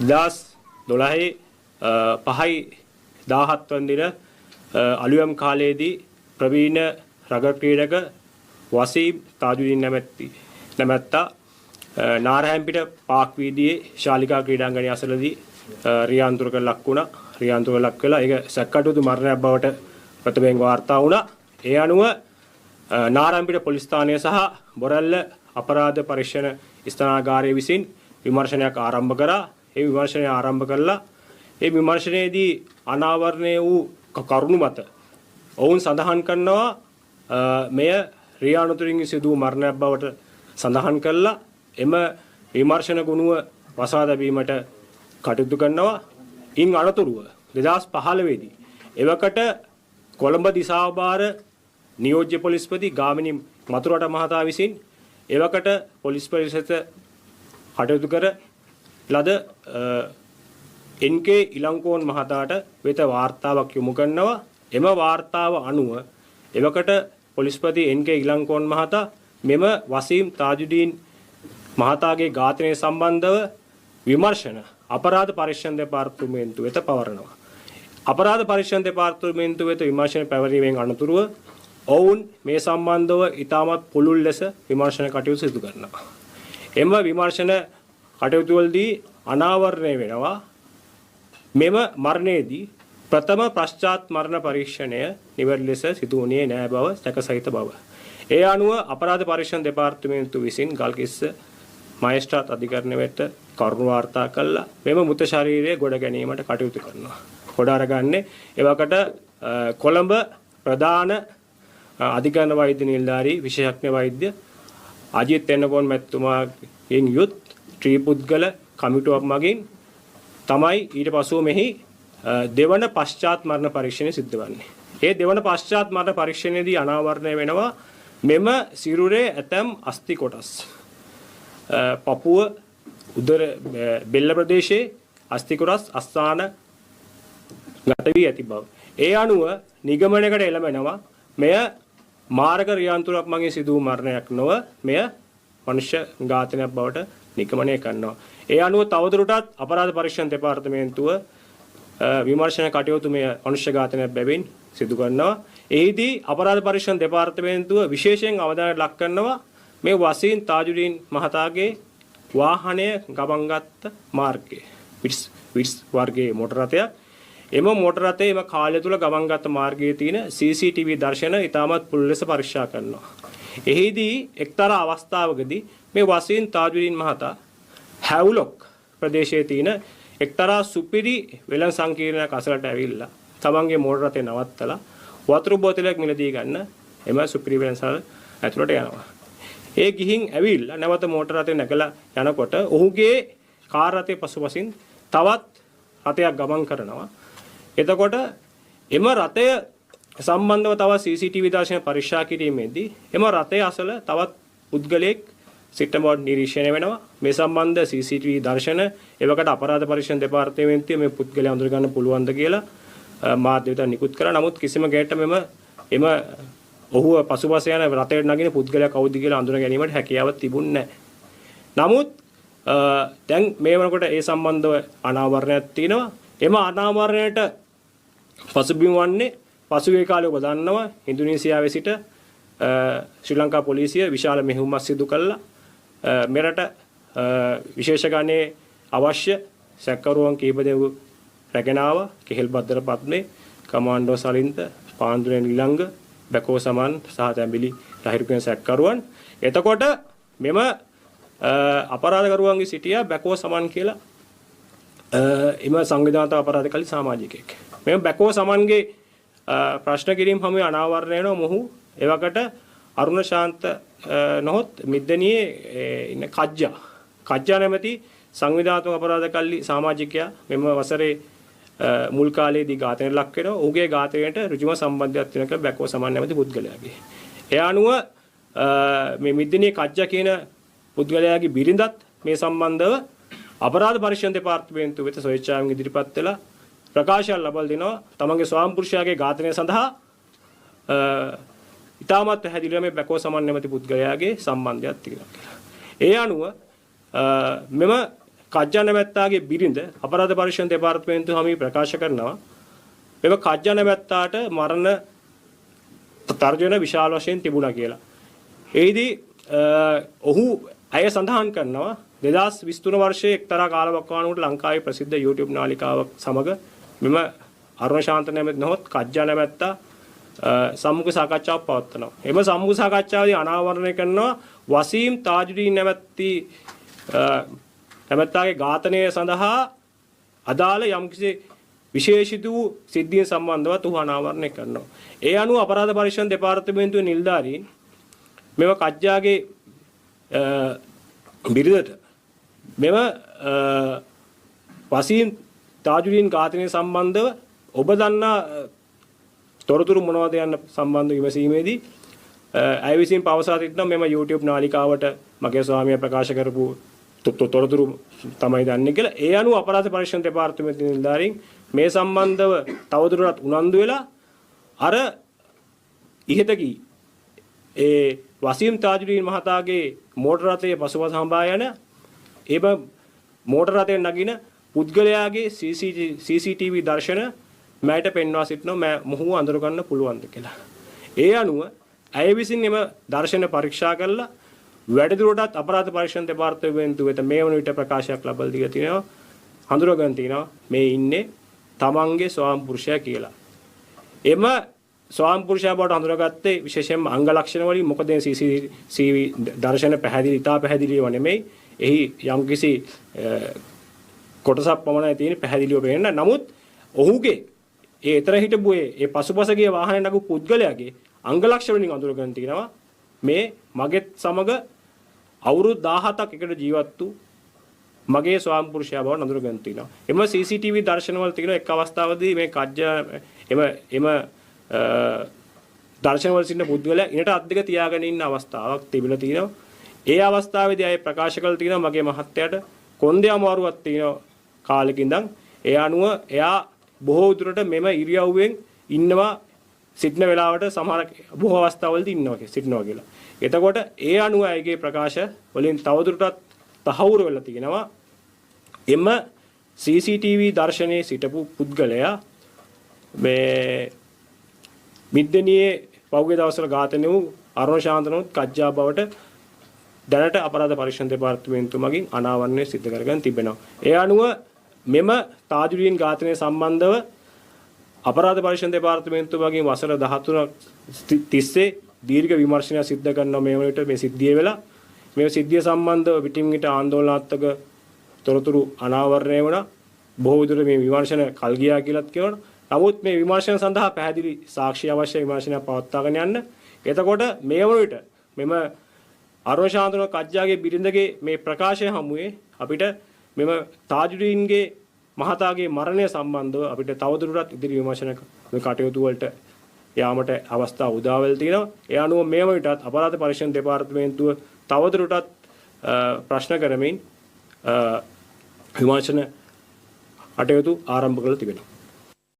2012 5/17 වන දින අලුයම් කාලයේදී ප්‍රවීණ රග ක්‍රීඩක වසීම් තාජුදීන් නැමැත්තා නාරහැම්පිට පාක් වීදියේ ශාලිකා ක්‍රීඩාංගණය අසලදී රියාන්තුරක ලක් වුණා. රියාන්තුරක ලක් වෙලා ඒක සැකකටයුතු මරණයක් බවට ප්‍රථමයෙන් වාර්තා වුණා. ඒ අනුව නාරහැම්පිට පොලිස් ස්ථානය සහ බොරැල්ල අපරාධ පරීක්ෂණ ස්ථානාගාරය විසින් විමර්ශනයක් ආරම්භ කරා. ඒ විමර්ශනය ආරම්භ කළා. ඒ විමර්ශනයේදී අනාවරණය වූ කරුණු මත ඔවුන් සඳහන් කරනවා මෙය රියානුතුරින් සිදු වූ මරණයක් බවට සඳහන් කළා. එම විමර්ශන ගුණුව වසා දැමීමට කටයුතු කරනවා. ඉන් අනතුරුව 2015 දී එවකට කොළඹ දිසාභාර නියෝජ්‍ය පොලිස්පති ගාමිණී මතුරට මහතා විසින් එවකට පොලිස් පරිසරයට කටයුතු කර ලද එන්.කේ. ඉලංකෝන් මහතාට වෙත වාර්තාවක් යොමු කරනවා. එම වාර්තාව අනුව එවකට පොලිස්පති එන්.කේ. ඉලංකෝන් මහතා මෙම වසීම් තාජුදීන් මහතාගේ ඝාතනය සම්බන්ධව විමර්ශන අපරාධ පරීක්ෂණ දෙපාර්තමේන්තුව වෙත පවරනවා. අපරාධ පරීක්ෂණ දෙපාර්තමේන්තුව වෙත විමර්ශන පැවරීමෙන් අනතුරුව ඔවුන් මේ සම්බන්ධව ඉතාමත් පුළුල් ලෙස විමර්ශන කටයුතු සිදු කරනවා. එම විමර්ශන කටයුතු වලදී අනාවරණය වෙනවා මෙම මරණයේදී ප්‍රථම පශ්චාත් මරණ පරීක්ෂණය නිවැරදි ලෙස සිදු වුණේ නැහැ බව සැකසහිත බව. ඒ අනුව අපරාධ පරීක්ෂණ දෙපාර්තමේන්තුව විසින් ගල්කිස්ස මහේස්ත්‍රාත් අධිකරණය වෙත කරුණු වාර්තා කළා. මෙම මృత ශරීරය ගොඩ ගැනීමට කටයුතු කරනවා. ගොඩ අරගන්නේ එවකට කොළඹ ප්‍රධාන අධිකරණ වෛද්‍ය නිලධාරී විශේෂඥ වෛද්‍ය අජිත් තෙන්නකෝන් මැතිතුමාගෙන් යුත් ත්‍රිපුද්ගල කමිටුවක් මගින් තමයි ඊට පසුව මෙහි දෙවන පශ්චාත් මරණ පරීක්ෂණය සිද්ධ වන්නේ. ඒ දෙවන පශ්චාත් මරණ පරීක්ෂණයේදී අනාවරණය වෙනවා මෙම සිරුරේ ඇතැම් අස්ථි කොටස්. පපුව උදර බෙල්ල ප්‍රදේශයේ අස්ථි කොටස් අස්ථාන ගත වී ඇති බව. ඒ අනුව නිගමනයකට එළඹෙනවා මෙය මාරක රියාන්තුරක් මගින් සිදු වූ මරණයක් නොව මෙය මනුෂ්‍ය ඝාතනයක් බවට නිගමනය කරනවා. ඒ අනුව තවදුරටත් අපරාධ පරීක්ෂණ දෙපාර්තමේන්තුව විමර්ශන කටයුතු මෙය මනුෂ්‍ය ඝාතනයක් බැවින් සිදු කරනවා. එහිදී අපරාධ පරීක්ෂණ දෙපාර්තමේන්තුව විශේෂයෙන් අවධානයට ලක් කරනවා මේ වසීම් තාජුදීන් මහතාගේ වාහනය ගමන්ගත් මාර්ගය. විට්ස් වර්ගයේ මොටර රථයක්. එම මොටර රථයේ එම කාලය තුල ගමන්ගත් මාර්ගයේ තියෙන CCTV දර්ශන ඉතාමත් පුළුල් ලෙස පරීක්ෂා කරනවා. එහිදී එක්තරා අවස්ථාවකදී මේ වසීම් තාජුදීන් මහතා හැවුලොක් ප්‍රදේශයේ තියෙන එක්තරා සුපිරි වෙළඳ සංකීර්ණයක් අසලට ඇවිල්ලා තමන්ගේ මෝටර රථය නවත්තලා වතුර බෝතලයක් මිලදී ගන්න එම සුපිරි වෙළඳසාල ඇතුළට යනවා. ඒ ගිහින් ඇවිල්ලා නැවත මෝටර රථය නැගලා යනකොට ඔහුගේ කාර් රථයේ පසුපසින් තවත් රථයක් ගමන් කරනවා. එතකොට එම රථය සම්බන්ධව තව CCTV දර්ශන පරීක්ෂා කිරීමේදී එම රථය අසල තවත් පුද්ගලයෙක් සිට බව නිරීක්ෂණය වෙනවා. මේ සම්බන්ධ CCTV දර්ශන එවකට අපරාධ පරීක්ෂණ දෙපාර්තමේන්තුවේ මේ පුද්ගලයා අඳුර ගන්න පුළුවන්ද කියලා මාධ්‍ය වෙත නිකුත් කරා. නමුත් කිසිම ගැටයක් එම ඔහුව පසුපස යන රථයට නගින පුද්ගලයා කවුද කියලා අඳුන ගැනීමට හැකියාවක් තිබුණේ නැහැ. නමුත් දැන් මේ වෙනකොට ඒ සම්බන්ධව අනාවරණයක් තියෙනවා. එම අනාවරණයට පසුබිම් වන්නේ පසුගිය කාලේ ඔබ දන්නවා ඉන්දුනීසියාවේ සිට ශ්‍රී ලංකා පොලිසිය විශාල මෙහෙයුමක් සිදු කළා. මෙරට විශේෂ ගණයේ අවශ්‍ය සැකකරුවන් කීප දෙනෙකු රැගෙන ආවා. කෙහෙල් බද්දර පත්නේ, කමාන්ඩෝ සලින්ත, පාන්දුරේ නිලංග, බැකෝ සමන් සහ තැඹිලි ලහිරු කියන සැකකරුවන්. එතකොට මෙම අපරාධකරුවන්ගේ සිටියා බැකෝ සමන් කියලා එම සංවිධානත අපරාධකාරී සමාජිකයෙක්. මෙම බැකෝ සමන්ගේ ප්‍රශ්න කිරීම හැම අනාවරණය වෙනවා මොහු එවකට අරුණ ශාන්ත නොහොත් මිද්දනියේ ඉන්න කජ්ජා නැමැති සංවිධානාත්මක අපරාධකාරී සමාජිකයා මෙම වසරේ මුල් කාලයේදී ඝාතනයට ලක් වෙනවා. ඔහුගේ ඝාතනයට ඍජුව සම්බන්ධයක් තියෙන කියලා බැකෝ සමන් නැමැති පුද්ගලයාගේ. ඒ අනුව මේ මිද්දනියේ කජ්ජා කියන පුද්ගලයාගේ බිරිඳත් මේ සම්බන්ධව අපරාධ පරීක්ෂණ දෙපාර්තමේන්තුව වෙත ස්වේච්ඡාවෙන් ඉදිරිපත් වෙලා ප්‍රකාශයක් ලබා දෙනවා. තමන්ගේ ස්වාමිපුරුෂයාගේ ඝාතනය සඳහා ඉතාමත් පැහැදිලිව මේ බැකෝ සමන් නැමැති පුද්ගලයාගේ සම්බන්ධයක් තියෙනවා කියලා. ඒ අනුව මෙම කජ්ජා නැමැත්තාගේ බිරිඳ අපරාධ පරීක්ෂණ දෙපාර්තමේන්තුව හමී ප්‍රකාශ කරනවා මෙව කජ්ජා නැමැත්තාට මරණ තර්ජන විශාල වශයෙන් තිබුණා කියලා. එෙහිදී ඔහු අය සඳහන් කරනවා 2023 වර්ෂයේ එක්තරා කාලවකවානුවකට ලංකාවේ ප්‍රසිද්ධ YouTube නාලිකාවක් සමග මෙම අරුණ ශාන්ත නැමැත් නොහොත් කජ්ජා නැමැත්තා සම්මුඛ සාකච්ඡාවක් පවත්වනවා. එම සම්මුඛ සාකච්ඡාවේදී අනාවරණය කරනවා වසීම් තාජුදීන් නැමැත්තාගේ ඝාතනය සඳහා අදාළ යම්කිසි විශේෂිත වූ සිද්ධිය සම්බන්ධව ඔහු අනාවරණය කරනවා. ඒ අනුව අපරාධ පරීක්ෂණ දෙපාර්තමේන්තුවේ නිලධාරීන් මෙව කජ්ජාගේ බිරිඳට මෙව වසීම් තාජුදීන් ඝාතනය සම්බන්ධව ඔබ දන්නා තොරතුරු මොනවද යන සම්බන්ධ විමසීමේදී අය විසින් පවසා සිටිනවා මෙම YouTube නාලිකාවට මගේ ස්වාමියා ප්‍රකාශ කරපු තොරතුරු තමයි දන්නේ කියලා. ඒ අනුව අපරාධ පරීක්ෂණ දෙපාර්තමේන්තුවේ නිලධාරීන් මේ සම්බන්ධව තවදුරටත් උනන්දු වෙලා අර ඉහතකී ඒ වසීම් තාජුදීන් මහතාගේ මෝටර රථයේ පසුපස හඹා යන එම මෝටර රථයෙන් නගින පුද්ගලයාගේ CCTV දර්ශන මෑට පෙන්වා සිටිනවා මොහු අඳුර ගන්න පුළුවන්ද කියලා. ඒ අනුව අය විසින් එම දර්ශන පරීක්ෂා කළා වැඩිදුරටත් අපරාධ පරීක්ෂණ දෙපාර්තමේන්තුව වෙත මේ වන විට ප්‍රකාශයක් ලබා දීලා තිනවා හඳුරගෙන තිනවා මේ ඉන්නේ තමන්ගේ ස්වාම පුරුෂයා කියලා. එම ස්වාම පුරුෂයා බවට හඳුනාගත්තේ විශේෂයෙන්ම අංග ලක්ෂණ වලින් මොකද CCTV දර්ශන පැහැදිලි ඉතා පැහැදිලිව නෙමෙයි. එහි යම්කිසි කොටසක් පමණයි තියෙන්නේ පැහැදිලිව පේන්න. නමුත් ඔහුගේ ඒ ඊතර හිටපු ඒ පසුපසගේ වාහනේ නගපු පුද්ගලයාගේ අංග ලක්ෂණ වලින් අඳුරගෙන තිනවා මේ මගෙත් සමග අවුරුදු 17ක් එකට ජීවත් වූ මගේ ස්වාම පුරුෂයා බව අඳුරගෙන තිනවා. එම CCTV දර්ශන වල තියෙන එක් අවස්ථාවකදී මේ කජ්ජා එම දර්ශන වල සිටින පුද්ගලයා ඉනට අත් දෙක තියාගෙන ඉන්න අවස්ථාවක් තිබිලා තිනවා. ඒ අවස්ථාවේදී අය ප්‍රකාශ කළ තිනවා මගේ මහත්තයාට කොන්දේ අමාරුවක් තියෙන කාලෙක ඉඳන් ඒ අනුව එයා බොහෝ දුරට මෙම ඉරියව්වෙන් ඉන්නවා සිටින වෙලාවට සමහර බොහෝ අවස්ථාවලදී සිටිනවා කියලා. එතකොට ඒ අනුව අයගේ ප්‍රකාශ වලින් තවදුරටත් තහවුරු වෙලා තියෙනවා එම CCTV දර්ශනයේ සිටපු පුද්ගලයා මේ මිද්දනියේ පෞගේ දවස්වල ඝාතනය වූ අරුණ ශාන්තනොත් කජ්ජා බවට දැනට අපරාධ පරීක්ෂණ දෙපාර්තමේන්තුව මගින් අනාවරණය සිදු කරගෙන තිබෙනවා. ඒ අනුව මෙම තාජුදීන් ඝාතනය සම්බන්ධව අපරාධ පරීක්ෂණ දෙපාර්තමේන්තුව මගින් වසර 13ක් තිස්සේ දීර්ඝ විමර්ශනයක් සිදු කරනවා මේ වලට මේ සිද්ධිය වෙලා මේ සිද්ධිය සම්බන්ධව පිටින් පිට ආందోලනාත්මක තොරතුරු අනාවරණය වුණා. බොහෝ විට මේ විමර්ශන කල් ගියා කියලාත් කියනවා. නමුත් මේ විමර්ශන සඳහා පැහැදිලි සාක්ෂි අවශ්‍ය විමර්ශනයක් පවත්වාගෙන යන්න. එතකොට මේ වන විට මෙම අරුණ ශාන්තන කජ්ජාගේ බිරිඳගේ මේ ප්‍රකාශය හමුවේ අපිට මෙම තාජුදීන්ගේ මහතාගේ මරණය සම්බන්ධව අපිට තවදුරටත් ඉදිරි විමර්ශන කටයුතු වලට යාමට අවස්ථා උදා වෙලා තියෙනවා. ඒ අනුව මේ වන විටත් අපරාධ පරීක්ෂණ දෙපාර්තමේන්තුව තවදුරටත් ප්‍රශ්න කරමින් විමර්ශන කටයුතු ආරම්භ කළ තිබෙනවා.